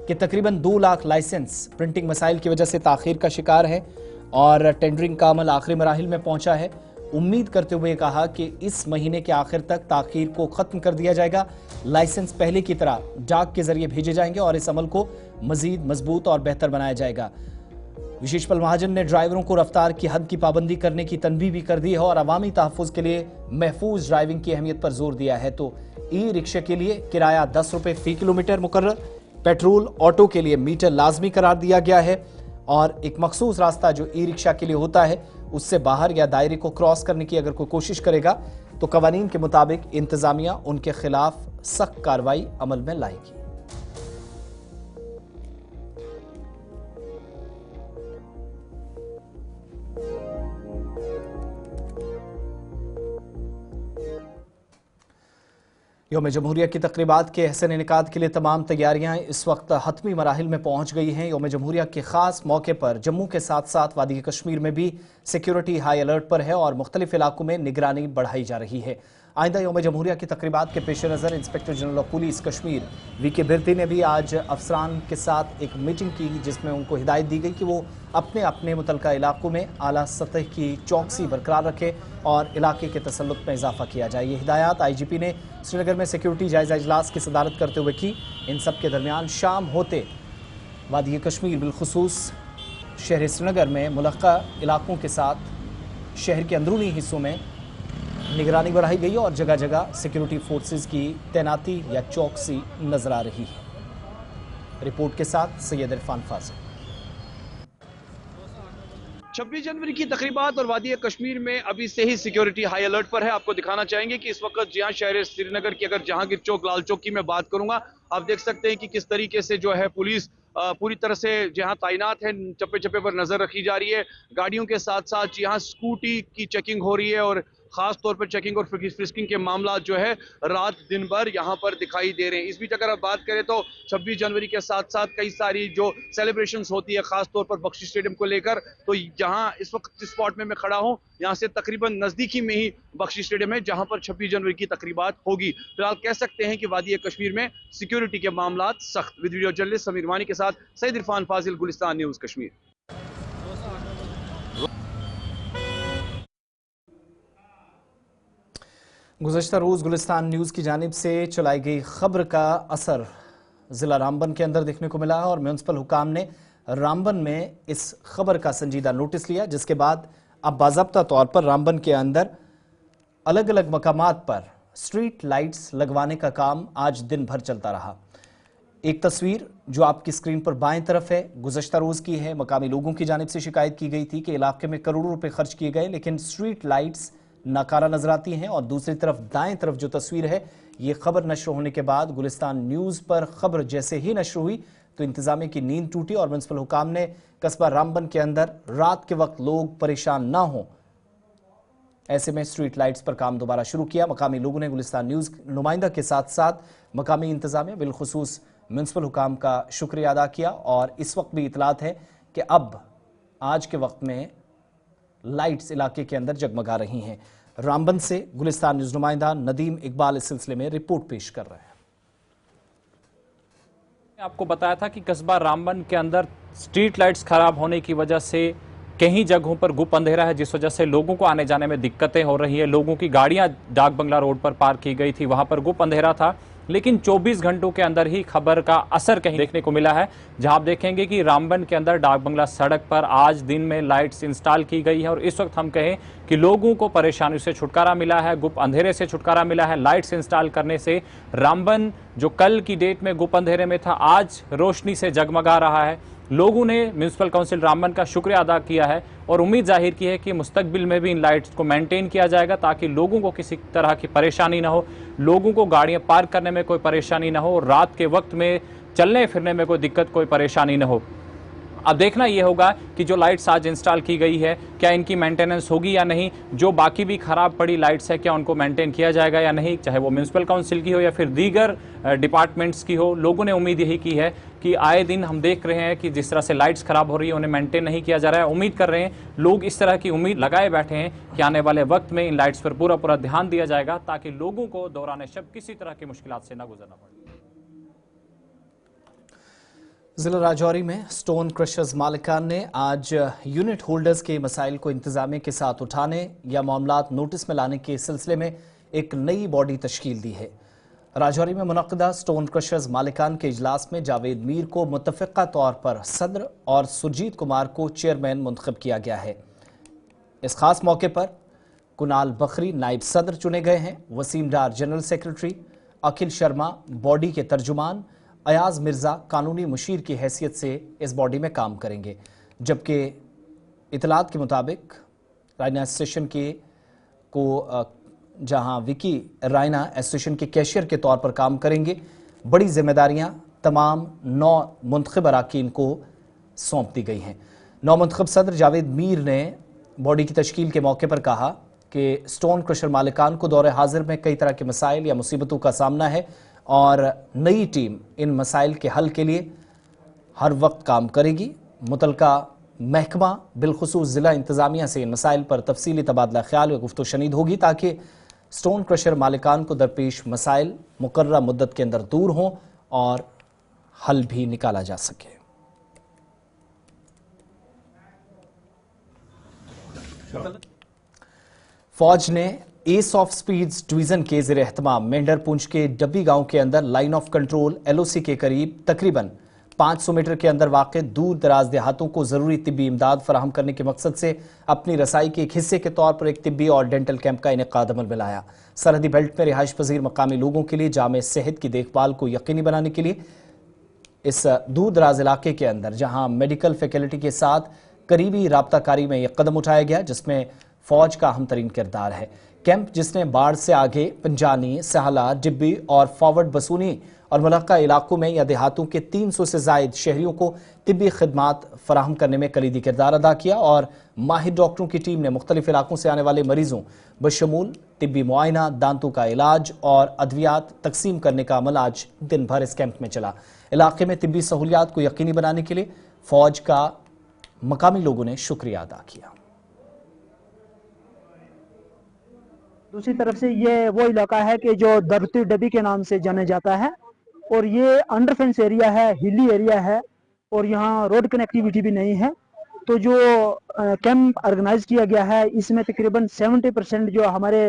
कि तकरीबन 2 लाख लाइसेंस प्रिंटिंग मसाइल की वजह से ताखीर का शिकार है और टेंडरिंग का अमल आखिरी मराहिल में पहुंचा है। उम्मीद करते हुए कहा कि इस महीने के आखिर तक ताखीर को खत्म कर दिया जाएगा। लाइसेंस पहले की तरह डाक के जरिए भेजे जाएंगे और इस अमल को मजीद मजबूत और बेहतर बनाया जाएगा। विशेष पाल महाजन ने ड्राइवरों को रफ्तार की हद की पाबंदी करने की तनबीह भी कर दी है और अवामी तहफ़्फ़ुज़ के लिए महफूज ड्राइविंग की अहमियत पर जोर दिया है। तो ई रिक्शा के लिए किराया 10 रुपये फी किलोमीटर मुकर्रर, पेट्रोल ऑटो के लिए मीटर लाजमी करार दिया गया है और एक मखसूस रास्ता जो ई रिक्शा के लिए होता है उससे बाहर या दायरे को क्रॉस करने की अगर कोई कोशिश करेगा तो कवानीन के मुताबिक इंतजामिया उनके खिलाफ सख्त कार्रवाई अमल में लाएगी। यौम जमहूरिया की तकरीबात के अहसन इनेकाद के लिए तमाम तैयारियां इस वक्त हतमी मराहिल में पहुंच गई हैं। यौम जमहूरिया के खास मौके पर जम्मू के साथ साथ वादी कश्मीर में भी सिक्योरिटी हाई अलर्ट पर है और मुख्तलिफ इलाकों में निगरानी बढ़ाई जा रही है। आइंदा यौम जमहूरिया की तकरीबात के पेश नज़र inspector general of police Kashmir VK बिरती ने भी आज अफसरान के साथ एक मीटिंग की जिसमें उनको हिदायत दी गई कि वो अपने अपने मुतलका इलाकों में आला सतह की चौकसी बरकरार रखें और इलाके के तसल्लुत में इजाफा किया जाए। ये हिदायत IGP ने श्रीनगर में सिक्योरिटी जायजा इजलास की सदारत करते हुए की। इन सब के दरमियान शाम होते वादी कश्मीर बिलखुसूस शहर श्रीनगर में मुलक्का इलाकों के साथ शहर के अंदरूनी हिस्सों में निगरानी बढ़ाई गई और जगह जगह सिक्योरिटी फोर्सेस की तैनाती या चौकसी नजर आ रही है। रिपोर्ट के साथ सैयद इरफान फाजिल। 26 जनवरी की तकरीबात और वादी कश्मीर में अभी से ही सिक्योरिटी हाई अलर्ट पर है। आपको दिखाना चाहेंगे कि इस वक्त जहाँ शहर श्रीनगर की अगर जहांगीर चौक लाल चौक की मैं बात करूंगा, आप देख सकते हैं कि किस तरीके से जो है पुलिस पूरी तरह से जहां तैनात है, चप्पे चप्पे पर नजर रखी जा रही है। गाड़ियों के साथ साथ यहाँ स्कूटी की चेकिंग हो रही है और खास तौर पर चेकिंग और फ्रिस्किंग के मामला जो है रात दिन भर यहाँ पर दिखाई दे रहे हैं। इस बीच अगर आप बात करें तो 26 जनवरी के साथ साथ कई सारी जो सेलिब्रेशंस होती है खास तौर पर बख्शी स्टेडियम को लेकर, तो जहाँ इस वक्त जिस स्पॉट में मैं खड़ा हूँ यहाँ से तकरीबन नजदीकी में ही बख्शी स्टेडियम है जहाँ पर 26 जनवरी की तकरीबात होगी। फिलहाल कह सकते हैं कि वादी कश्मीर में सिक्योरिटी के मामला सख्त। विद वीडियो जर्नलिस्ट समीर वानी के साथ सईद इरफान फाजिल, गुलिस्तान न्यूज कश्मीर। गुज़श्ता रोज़ गुलिस्तान न्यूज़ की जानिब से चलाई गई खबर का असर ज़िला रामबन के अंदर देखने को मिला है और म्यूनसिपल हुकाम ने रामबन में इस खबर का संजीदा नोटिस लिया, जिसके बाद अब बाज़ाब्ता तौर पर रामबन के अंदर अलग अलग मकामात पर स्ट्रीट लाइट्स लगवाने का काम आज दिन भर चलता रहा। एक तस्वीर जो आपकी स्क्रीन पर बाएं तरफ है गुज़श्ता रोज़ की है। मकामी लोगों की जानिब से शिकायत की गई थी कि इलाके में करोड़ों रुपए खर्च किए गए लेकिन स्ट्रीट लाइट्स नाकारा नजर आती हैं। और दूसरी तरफ दाएं तरफ जो तस्वीर है, ये खबर नश्र होने के बाद गुलिस्तान न्यूज़ पर खबर जैसे ही नश्र हुई तो इंतजामिया की नींद टूटी और म्युनिसिपल हुकाम ने कस्बा रामबन के अंदर रात के वक्त लोग परेशान ना हों, ऐसे में स्ट्रीट लाइट्स पर काम दोबारा शुरू किया। मकामी लोगों ने गुलिस्तान न्यूज़ नुमाइंदा के साथ साथ मकामी इंतजामिया बिलखुसूस म्युनिसिपल हुकाम का शुक्रिया अदा किया और इस वक्त भी इतलात है कि अब आज के वक्त में लाइट्स इलाके के अंदर जगमगा रही हैं। रामबन से गुलिस्तान न्यूज़ नुमाइंदा नदीम इकबाल इस सिलसिले में रिपोर्ट पेश कर रहे हैं। आपको बताया था कि कस्बा रामबन के अंदर स्ट्रीट लाइट्स खराब होने की वजह से कई जगहों पर गुप अंधेरा है, जिस वजह से लोगों को आने जाने में दिक्कतें हो रही है। लोगों की गाड़ियां डाक बंगला रोड पर पार्क की गई थी, वहां पर गुप अंधेरा था, लेकिन 24 घंटों के अंदर ही खबर का असर कहीं देखने को मिला है, जहां आप देखेंगे कि रामबन के अंदर डाक बंगला सड़क पर आज दिन में लाइट्स इंस्टॉल की गई है और इस वक्त हम कहें कि लोगों को परेशानी से छुटकारा मिला है, गुप अंधेरे से छुटकारा मिला है। लाइट्स इंस्टॉल करने से रामबन जो कल की डेट में गुप अंधेरे में था आज रोशनी से जगमगा रहा है। लोगों ने म्युनिसिपल काउंसिल रामबन का शुक्रिया अदा किया है और उम्मीद जाहिर की है कि मुस्तकबिल में भी इन लाइट्स को मेंटेन किया जाएगा ताकि लोगों को किसी तरह की परेशानी ना हो, लोगों को गाड़ियां पार्क करने में कोई परेशानी ना हो और रात के वक्त में चलने फिरने में कोई दिक्कत कोई परेशानी ना हो। अब देखना यह होगा कि जो लाइट्स आज इंस्टॉल की गई है क्या इनकी मेंटेनेंस होगी या नहीं, जो बाकी भी खराब पड़ी लाइट्स है क्या उनको मेंटेन किया जाएगा या नहीं, चाहे वो म्युनिसिपल काउंसिल की हो या फिर दीगर डिपार्टमेंट्स की हो। लोगों ने उम्मीद यही की है कि आए दिन हम देख रहे हैं कि जिस तरह से लाइट्स खराब हो रही है उन्हें मेंटेन नहीं किया जा रहा है। उम्मीद कर रहे हैं लोग, इस तरह की उम्मीद लगाए बैठे हैं कि आने वाले वक्त में इन लाइट्स पर पूरा ध्यान दिया जाएगा ताकि लोगों को दौरान शब किसी तरह की मुश्किलात से न गुजरना पड़े। जिला राजौरी में स्टोन क्रशर्स मालिकान ने आज यूनिट होल्डर्स के मसाइल को इंतजामिया के साथ उठाने या मामलात नोटिस में लाने के सिलसिले में एक नई बॉडी तश्कील दी है। राजौरी में मुनक्किदा स्टोन क्रशर्स मालिकान के इजलास में जावेद मीर को मुतफ़िक़ा तौर पर सदर और सुरजीत कुमार को चेयरमैन मुंतखब किया गया है। इस खास मौके पर कुनाल बखरी नायब सदर चुने गए हैं, वसीम डार जनरल सेक्रेटरी, अखिल शर्मा बॉडी के तर्जुमान, अयाज मिर्ज़ा कानूनी मुशीर की हैसियत से इस बॉडी में काम करेंगे, जबकि इतलात के मुताबिक रायना एसोसिएशन के को जहां विकी रायना एसोसिएशन के कैशियर के तौर पर काम करेंगे। बड़ी जिम्मेदारियां तमाम 9 मुंतखब अराकीन को सौंप दी गई हैं। 9 मुंतखब सदर जावेद मीर ने बॉडी की तश्कील के मौके पर कहा कि स्टोन क्रशर मालिकान को दौरे हाजिर में कई तरह के मसाइल या मुसीबतों का सामना है और नई टीम इन मसाइल के हल के लिए हर वक्त काम करेगी। मुतलका महकमा बिलखुसूस ज़िला इंतज़ामिया से इन मसाइल पर तफसीली तबादला ख्याल व गुफ्तगू शनीद होगी ताकि स्टोन क्रशर मालिकान को दरपेश मसाइल मुकर्रर मुद्दत के अंदर दूर हों और हल भी निकाला जा सके। फौज ने एस ऑफ स्पीड्स डिवीजन के ज़ेर एहतमाम मेंढरपुंछ के डब्बी गांव के अंदर लाइन ऑफ कंट्रोल LOC के करीब तकरीबन 500 मीटर के अंदर वाक़ दूर दराज देहातों को ज़रूरी तिब्बी इमदाद फराहम करने के मकसद से अपनी रसाई के एक हिस्से के तौर पर एक तिब्बी और डेंटल कैंप का इनेकाद अमल में लाया। सरहदी बेल्ट में रिहाइश पजीर मकामी लोगों के लिए जामे सेहत की देखभाल को यकीनी बनाने के लिए इस दूर दराज इलाके के अंदर जहाँ मेडिकल फैकल्टी के साथ करीबी राब्ताकारी में यह कदम उठाया गया, जिसमें फौज का अहम तरीन किरदार है। कैंप जिसने बाढ़ से आगे पंजानी, सहला, डिब्बी और फॉरवर्ड बसूनी और मुलक्का इलाकों में या देहातों के 300 से जायद शहरियों को तिब्बी खिदमात फराहम करने में कलीदी किरदार अदा किया और माहिर डॉक्टरों की टीम ने मुख्तलिफ इलाकों से आने वाले मरीजों बशमूल तिब्बी मुआयना, दांतों का इलाज और अद्वियात तकसीम करने का अमल आज दिन भर इस कैंप में चला। इलाके में तिब्बी सहूलियात को यकीनी बनाने के लिए फौज का मकामी लोगों ने शुक्रिया अदा किया। दूसरी तरफ से ये वो इलाका है कि जो दरती डबी के नाम से जाने जाता है और ये अंडर फेंस एरिया है, हिली एरिया है और यहाँ रोड कनेक्टिविटी भी नहीं है। तो जो कैंप ऑर्गेनाइज किया गया है इसमें तकरीबन 70% जो हमारे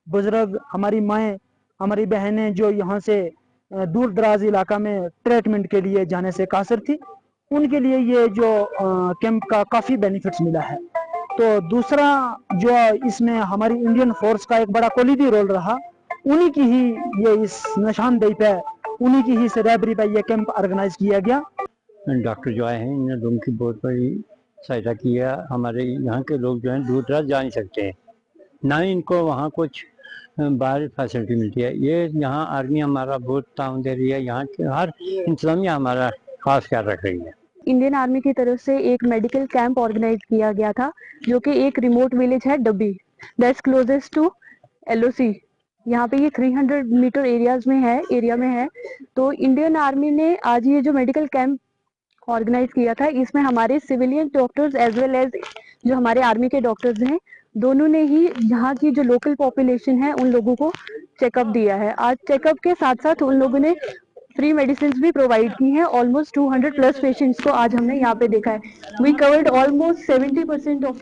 बुजुर्ग, हमारी माएँ, हमारी बहनें जो यहाँ से दूर दराज इलाका में ट्रीटमेंट के लिए जाने से कासर थी, उनके लिए ये जो कैंप का काफ़ी बेनिफिट्स मिला है। तो दूसरा जो इसमें हमारी इंडियन फोर्स का एक बड़ा कलीदी रोल रहा, उन्हीं की ही ये इस निशानदेही पे, उन्हीं की ही सराबरी पे ये कैंप ऑर्गेनाइज किया गया। डॉक्टर जो आए हैं इन्होंने लोगों की बहुत बड़ी सहायता की है। हमारे यहाँ के लोग जो हैं दूर दराज जा नहीं सकते हैं, ना ही इनको वहाँ कुछ बाहर फैसिलिटी मिलती है। ये यहाँ आर्मी हमारा बहुत ताउन दे रही है, यहाँ के हर इंतजामिया हमारा खास ख्याल रख रही है। इंडियन आर्मी की तरफ से एक मेडिकल कैंप ऑर्गेनाइज किया गया था जो कि एक रिमोट विलेज है डब्बी, दैट्स क्लोजेस्ट टू LOC। यहाँ पे ये 300 मीटर एरिया में है। तो इंडियन आर्मी ने आज ये जो मेडिकल कैंप ऑर्गेनाइज किया था, इसमें हमारे civilian doctors as well as जो हमारे आर्मी के डॉक्टर्स हैं, दोनों ने ही यहाँ की जो लोकल पॉपुलेशन है उन लोगों को चेकअप दिया है। आज चेकअप के साथ साथ उन लोगों ने फ्री मेडिसिन भी प्रोवाइड की हैं। ऑलमोस्ट 200 प्लस पेशेंट्स को आज हमने यहाँ पे देखा है। वी कवर्ड ऑलमोस्ट 70% ऑफ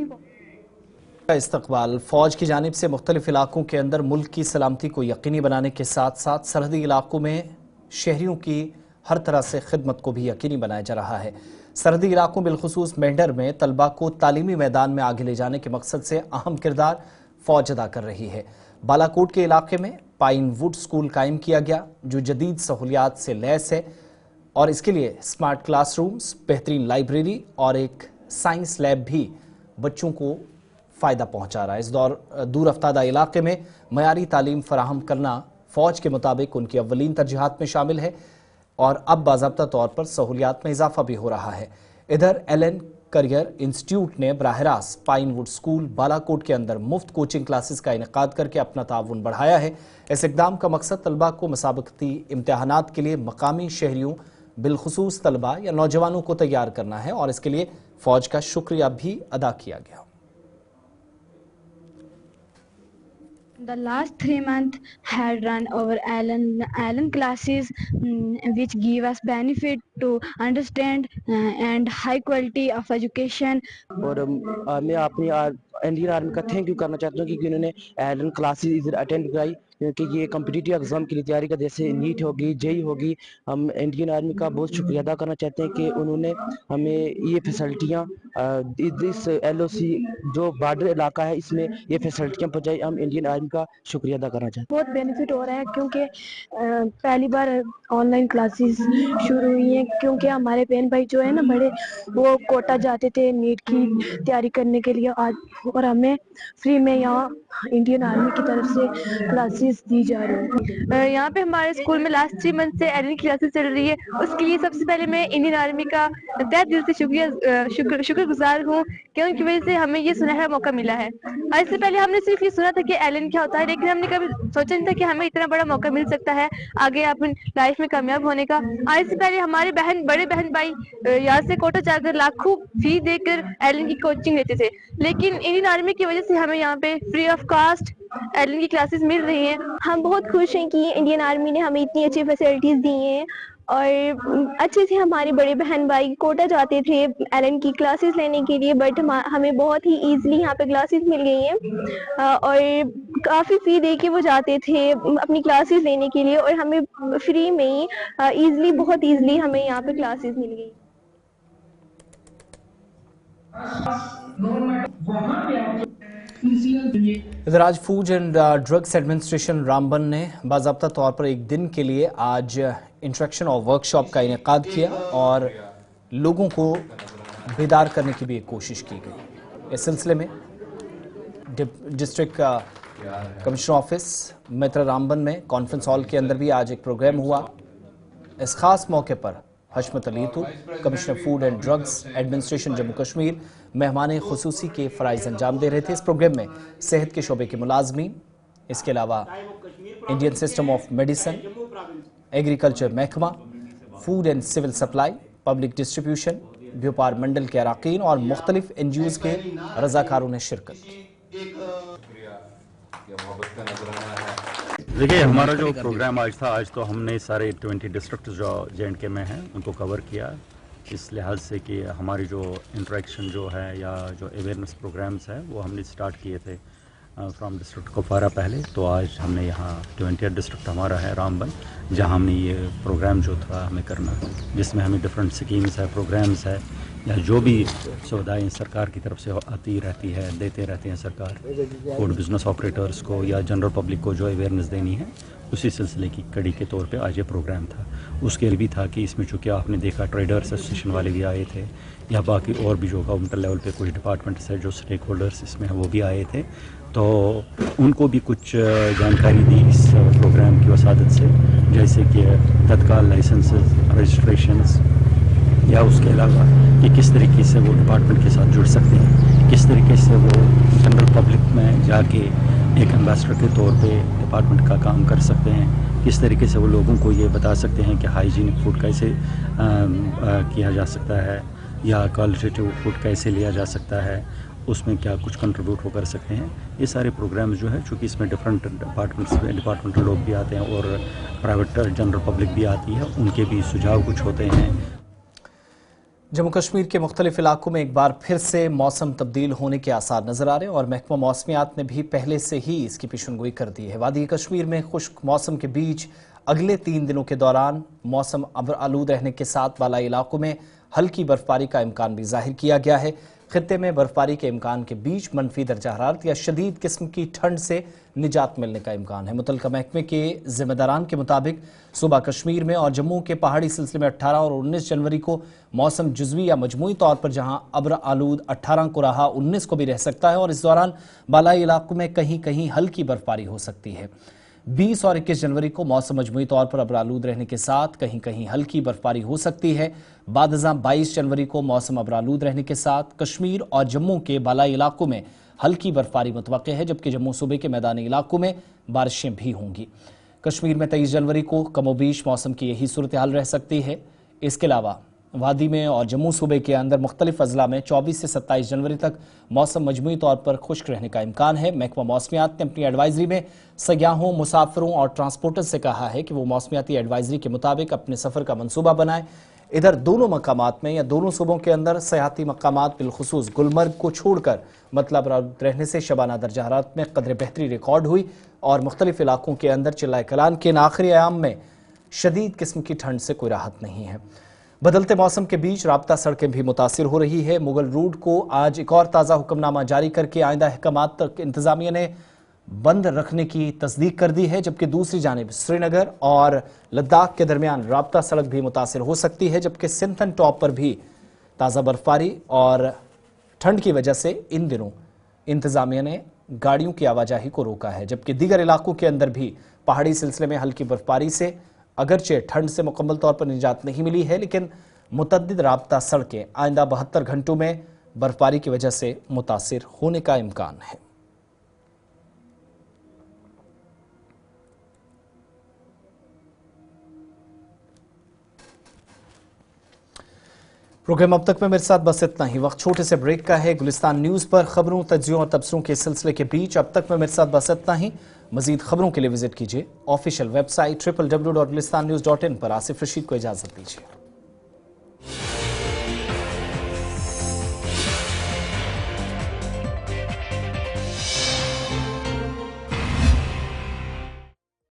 का इस्तकबाल फौज की जानिब से मुख्तलिफ इलाकों के अंदर मुल्क की सलामती को यकीनी बनाने के साथ साथ सरहदी इलाकों में शहरियों की हर तरह से खिदमत को भी यकीनी बनाया जा रहा है। सरहदी इलाकों बिलखुसूस मेंढर में तलबा को तालीमी मैदान में आगे ले जाने के मकसद से अहम किरदार फौज अदा कर रही है। बालाकोट के इलाके में पाइन वुड स्कूल कायम किया गया जो जदीद सहूलियात से लैस है और इसके लिए स्मार्ट क्लासरूम्स, बेहतरीन लाइब्रेरी और एक साइंस लैब भी बच्चों को फ़ायदा पहुंचा रहा है। इस दूर अफ्तादा इलाके में मयारी तालीम फराहम करना फ़ौज के मुताबिक उनकी अव्वलीन तरजीहात में शामिल है और अब बाज़ाब्ता तौर पर सहूलियात में इजाफा भी हो रहा है। इधर एलन करियर इंस्टीट्यूट ने बराह रास्त पाइनवुड स्कूल बालाकोट के अंदर मुफ्त कोचिंग क्लासेस का इनेकाद करके अपना ताउन बढ़ाया है। इस इकदाम का मकसद तलबा को मुसाबकती इम्तिहानात के लिए मकामी शहरियों बिलखुसूस तलबा या नौजवानों को तैयार करना है और इसके लिए फौज का शुक्रिया भी अदा किया गया। The last 3 months had run our Allen classes, which give us benefit to understand and high quality of education. और मैं अपनी इंडियन आर्मी का थैंक यू करना चाहता हूँ क्योंकि उन्होंने एलन क्लासेस इधर अटेंड कराई, क्योंकि ये कम्पिटिटिव एग्जाम के लिए तैयारी का, जैसे नीट होगी, जेई होगी। हम इंडियन आर्मी का बहुत शुक्रिया अदा करना चाहते हैं कि उन्होंने हमें ये फैसिलिटियाँ इस LOC जो बॉर्डर इलाका है इसमें ये फैसिलिटियाँ पहुँचाई। हम इंडियन आर्मी का शुक्रिया अदा करना चाहते हैं। बहुत बेनिफिट हो रहा है क्योंकि पहली बार ऑनलाइन क्लासेस शुरू हुई हैं, क्योंकि हमारे बहन भाई जो है ना बड़े, वो कोटा जाते थे नीट की तैयारी करने के लिए आज, और हमें फ्री में यहाँ इंडियन आर्मी की तरफ से क्लासेस दी जा रही है। यहाँ पे हमारे स्कूल में लास्ट 3 मंथ से एलन की क्लासेस चल रही है। उसके लिए सबसे पहले मैं इंडियन आर्मी का तहे दिल से शुक्रगुजार हूँ कि उनकी वजह से हमें ये सुनहरा मौका मिला है। और इससे पहले हमने सिर्फ ये सुना था कि एलन क्या होता है, लेकिन हमने कभी सोचा नहीं था कि हमें इतना बड़ा मौका मिल सकता है आगे अपनी लाइफ में कामयाब होने का। और इससे पहले हमारे बड़े बहन भाई यहाँ से कोटा जाकर लाखों फी देकर एलन की कोचिंग लेते थे, लेकिन इंडियन आर्मी की वजह से हमें यहाँ पे फ्री ऑफ कॉस्ट एलन की क्लासेस मिल रही हैं। हम बहुत खुश हैं कि इंडियन आर्मी ने हमें इतनी अच्छी फैसिलिटीज दी हैं और अच्छे से हमारे बड़े बहन भाई कोटा जाते थे एलन की क्लासेस लेने के लिए, बट हमें बहुत ही इजीली यहाँ पे क्लासेस मिल गई हैं और काफ़ी फ़ी दे के वो जाते थे अपनी क्लासेस लेने के लिए, और हमें फ्री में ही ईजिली, बहुत ईजिली हमें यहाँ पे क्लासेस मिल गई। इधर आज food and drugs administration Ramban ने बाज़ाब्ता तौर पर एक दिन के लिए आज इंस्ट्रक्शन और वर्कशॉप का इनेकाद किया और लोगों को बेदार करने की भी एक कोशिश की गई। इस सिलसिले में डिस्ट्रिक्ट कमिश्नर ऑफिस मित्र रामबन में कॉन्फ्रेंस हॉल के अंदर भी आज एक प्रोग्राम हुआ। इस खास मौके पर Hashmat Alitoo, commissioner food and drugs administration Jammu Kashmir मेहमान खुसूसी के फ़राइज़ अंजाम दे रहे थे। इस प्रोग्राम में सेहत के शोबे के मुलाजमीन, इसके अलावा Indian system of medicine, agriculture महकमा, food and civil supply, public distribution, व्यापार मंडल के अराकीन और मुख्तलिफ NGOs के रजाकारों ने शिरकत की। देखिए, हमारा जो प्रोग्राम आज था, आज तो हमने सारे 20 डिस्ट्रिक्ट जो J&K में हैं उनको कवर किया, इस लिहाज से कि हमारी जो इंटरेक्शन जो है या जो अवेयरनेस प्रोग्राम्स है वो हमने स्टार्ट किए थे फ्रॉम डिस्ट्रिक्ट कुपवारा पहले। तो आज हमने यहाँ 20 डिस्ट्रिक्ट हमारा है रामबन, जहाँ हमने ये प्रोग्राम जो था हमें करना, जिसमें हमें डिफरेंट स्कीम्स है, प्रोग्राम्स है या जो भी सुविधाएँ सरकार की तरफ से आती रहती है, देते रहते हैं सरकार फूड बिजनेस ऑपरेटर्स को या जनरल पब्लिक को जो अवेयरनेस देनी है, उसी सिलसिले की कड़ी के तौर पे आज ये प्रोग्राम था। उसके लिए भी था कि इसमें चूँकि आपने देखा ट्रेडर्स एसोसिएशन वाले भी आए थे या बाकी और भी जो गवर्नमेंटल लेवल पे कुछ डिपार्टमेंट्स है जो स्टेक होल्डर्स इसमें हैं वो भी आए थे, तो उनको भी कुछ जानकारी दी इस प्रोग्राम की वसादत से, जैसे कि तत्काल लाइसेंसेस, रजिस्ट्रेशंस या उसके अलावा कि किस तरीके से वो डिपार्टमेंट के साथ जुड़ सकते हैं, किस तरीके से वो जनरल पब्लिक में जाके एक एम्बेसडर के तौर पे डिपार्टमेंट का काम कर सकते हैं, किस तरीके से वो लोगों को ये बता सकते हैं कि हाइजीनिक फूड कैसे किया जा सकता है या क्वालिटेटिव फूड कैसे लिया जा सकता है, उसमें क्या कुछ कंट्रीब्यूट वो कर सकते हैं। ये सारे प्रोग्राम्स जो है, चूँकि इसमें डिफरेंट डिपार्टमेंटल लोग भी आते हैं और प्राइवेट जनरल पब्लिक भी आती है, उनके भी सुझाव कुछ होते हैं। जम्मू कश्मीर के मुख्तलिफ इलाकों में एक बार फिर से मौसम तब्दील होने के आसार नजर आ रहे हैं और महकमा मौसमियात ने भी पहले से ही इसकी पेशेनगोई कर दी है। वादी कश्मीर में खुश्क मौसम के बीच अगले 3 दिनों के दौरान मौसम अब्र आलूद रहने के साथ बालाई इलाकों में हल्की बर्फबारी का इम्कान भी जाहिर किया गया है। खित्ते में बर्फबारी के इम्कान के बीच मनफी दर्जा हरारत या शदीद किस्म की ठंड से निजात मिलने का इम्कान है। मुतल्लिका महकमे के जिम्मेदारान के मुताबिक सूबा कश्मीर में और जम्मू के पहाड़ी सिलसिले में 18 और 19 जनवरी को मौसम जुज़वी या मजमूई तौर पर जहां अब्र आलूद 18 को रहा, 19 को भी रह सकता है और इस दौरान बालाई इलाकों में कहीं कहीं हल्की बर्फबारी हो सकती है। 20 और 21 जनवरी को मौसम मजमूई तौर पर अब्र आलूद रहने के साथ कहीं कहीं हल्की बर्फबारी हो सकती है। बादज़ां 22 जनवरी को मौसम अब्र आलूद रहने के साथ कश्मीर और जम्मू के बालाई इलाकों में हल्की बर्फबारी मुतवक्के है, जबकि जम्मू सूबे के मैदानी इलाकों में बारिशें भी होंगी। कश्मीर में 23 जनवरी को कमोबीश मौसम की यही सूरत हाल रह सकती है। इसके अलावा वादी में और जम्मू सूबे के अंदर मुख्तलिफ अजला में 24 से 27 जनवरी तक मौसम मजमूई तौर पर खुश्क रहने का इम्कान है। महकमा मौसमियात ने अपनी एडवाइजरी में सयाहों, मुसाफिरों और ट्रांसपोर्टर्स से कहा है कि वो मौसमियाती एडवाइजरी के मुताबिक अपने सफ़र का मनसूबा बनाएं। इधर दोनों मकामात में या दोनों सूबों के अंदर सयाहती मकामात बिलखुसूस गुलमर्ग को छोड़कर मतलब रहने से शबाना दर्जा हरारत में कदर बेहतरी रिकॉर्ड हुई और मुख्तलिफ इलाकों के अंदर चिल्लाए कलान के आखिरी आयाम में शदीद किस्म की ठंड से कोई राहत नहीं है। बदलते मौसम के बीच राब्ता सड़कें भी मुतासिर हो रही है। मुगल रूट को आज एक और ताज़ा हुक्मनामा जारी करके आइंदा अहकामात तक इंतजामिया ने बंद रखने की तस्दीक कर दी है, जबकि दूसरी जानिब श्रीनगर और लद्दाख के दरमियान राब्ता सड़क भी मुतासिर हो सकती है, जबकि सिंथन टॉप पर भी ताज़ा बर्फबारी और ठंड की वजह से इन दिनों इंतजामिया ने गाड़ियों की आवाजाही को रोका है। जबकि दीगर इलाकों के अंदर भी पहाड़ी सिलसिले में हल्की बर्फबारी से अगरचे ठंड से मुकम्मल तौर पर निजात नहीं मिली है, लेकिन मुतद्दिद राब्ता सड़कें आइंदा 72 घंटों में बर्फबारी की वजह से मुतासिर होने का इम्कान है। प्रोग्राम अब तक में मेरे साथ बस इतना ही। वक्त छोटे से ब्रेक का है। गुलिस्तान न्यूज़ पर खबरों, तज्जियों और तबसरों के सिलसिले के बीच अब तक में मेरे साथ बस इतना ही। मजीद खबरों के लिए विजिट कीजिए ऑफिशियल वेबसाइट www.gulistannews.in पर। आसिफ रशीद को इजाजत दीजिए।